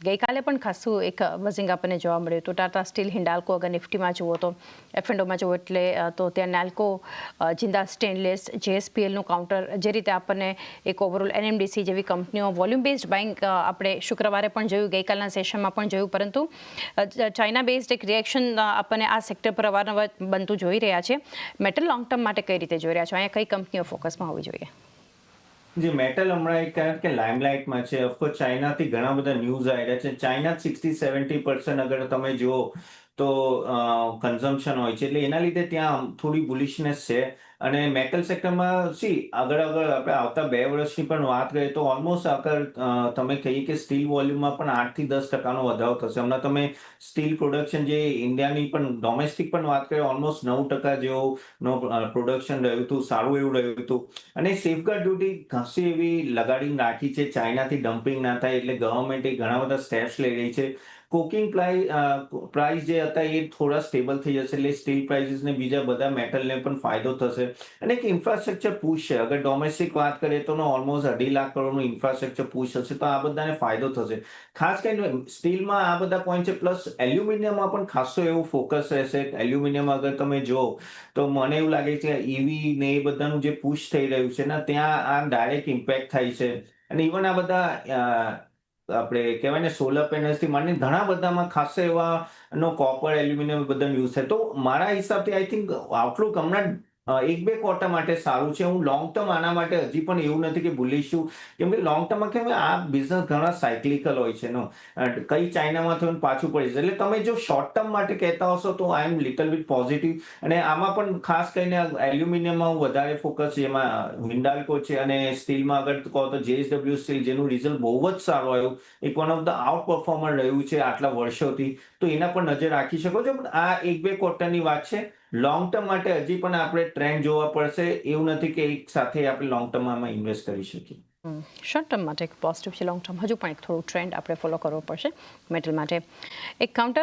ગઈકાલે પણ ખાસું એક બઝિંગ આપણને જોવા મળ્યું હતું. ટાટા સ્ટીલ, હિન્ડાલ્કો અગર નિફ્ટીમાં જુઓ તો F&Oમાં જુઓ એટલે તો ત્યાં નાલ્કો, જિંદા સ્ટેનલેસ, JSPLનું કાઉન્ટર જે રીતે આપણને એક ઓવરઓલ NMDC જેવી કંપનીઓ વોલ્યુમ બેઝડ બાઇંગ આપણે શુક્રવારે પણ જોયું, ગઈકાલના સેશનમાં પણ જોયું, પરંતુ ચાઇના બેઝડ એક રિએક્શન આપણને આ સેક્ટર પર અવારનવાર બનતું જોઈ રહ્યા છે. મેટલ લોંગ ટર્મ માટે કઈ રીતે જોઈ રહ્યા છો? અહીંયા કઈ કંપનીઓ ફોકસમાં હોવી જોઈએ? જે મેટલ હમણાં એક કારણ કે લાઇમલાઇટમાં છે. ઓફકોર્સ ચાઇનાથી ઘણા બધા ન્યૂઝ આવી રહ્યા છે. ચાઇના 60-70% અગર તમે જુઓ તો કન્ઝમ્પશન હોય છે, એટલે એના લીધે ત્યાં થોડી બુલિશનેસ છે. અને મેટલ સેક્ટરમાં આગળ આપણે આવતા 2 વર્ષની પણ વાત કરીએ તો ઓલમોસ્ટ આગળ તમે કહીએ કે સ્ટીલ વોલ્યુમમાં પણ 8-10% વધારો થશે. હમણાં તમે સ્ટીલ પ્રોડક્શન જે ઇન્ડિયાની પણ ડોમેસ્ટિક પણ વાત કરીએ, ઓલમોસ્ટ 9% જેવું પ્રોડક્શન રહ્યું હતું, સારું એવું રહ્યું હતું. અને સેફગાર્ડ ડ્યુટી ઘણી એવી લગાડીને રાખી છે, ચાઇનાથી ડમ્પિંગ ના થાય એટલે ગવર્મેન્ટ ઘણા બધા સ્ટેપ્સ લઈ રહી છે. કોકિંગ પ્રાઇસ જે હતા એ થોડા સ્ટેબલ થઈ જશે, એટલે સ્ટીલ પ્રાઇસીસ ને બીજા બધા મેટલને પણ ફાયદો થશે. અને એક ઇન્ફ્રાસ્ટ્રક્ચર પુશ છે. અગર ડોમેસ્ટિક વાત કરીએ તો ઓલમોસ્ટ 2.5 લાખ કરોડનું ઇન્ફ્રાસ્ટ્રક્ચર પુશ હશે, તો આ બધાને ફાયદો થશે. ખાસ કરીને સ્ટીલમાં આ બધા પોઈન્ટ છે, પ્લસ એલ્યુમિનિયમમાં પણ ખાસો એવું ફોકસ રહેશે. એલ્યુમિનિયમ અગર તમે જો તો મને એવું લાગે છે ઈવી ને એ બધાનું જે પુશ થઈ રહ્યું છે ને, ત્યાં આ ડાયરેક્ટ ઇમ્પેક્ટ થાય છે. અને ઇવન આ બધા આપણે કહેવાય ને સોલર પેનલ્સથી માંડીને ઘણા બધામાં ખાસ એવા કોપર, એલ્યુમિનિયમ બધા યુઝ થાય. તો મારા હિસાબથી આઈ થિંક આઉટલુક હમણાં 1-2 ક્વાર્ટર માટે સારું છે. હું લોંગ ટર્મ આના માટે હજી પણ એવું નથી કે ભૂલીશ છું, કેમ કે લોંગ ટર્મમાં કેમ આ બિઝનેસ ઘણા સાયક્લિકલ હોય છે. કઈ ચાઇનામાં થયું પાછું પડી જશે. એટલે તમે જો શોર્ટ ટર્મ માટે કહેતા હશો તો આઈ એમ લિટલ બીટ પોઝિટિવ. અને આમાં પણ ખાસ કરીને એલ્યુમિનિયમમાં વધારે ફોકસ, જેમાં હિન્ડાલ્કો છે, અને સ્ટીલમાં અગર કહો તો JSW સ્ટીલ, જેનું રિઝલ્ટ બહુ જ સારું આવ્યું, એક one of the out performer રહ્યું છે આટલા વર્ષોથી, તો એના પર નજર રાખી શકો છો. પણ આ 1-2 ક્વાર્ટરની વાત છે. લોંગ ટર્મ માટે હજી પણ આપણે ટ્રેન્ડ જોવા પડશે. એવું નથી કે એક સાથે આપણે લોંગ ટર્મમાં ઇન્વેસ્ટ કરી શકીએ. શોર્ટ ટર્મ માટે એક પોઝિટિવ છે, લોંગ ટર્મ હજુ પણ એક થોડું ટ્રેન્ડ આપણે ફોલો કરવો પડશે મેટલ માટે. એક કાઉન્ટર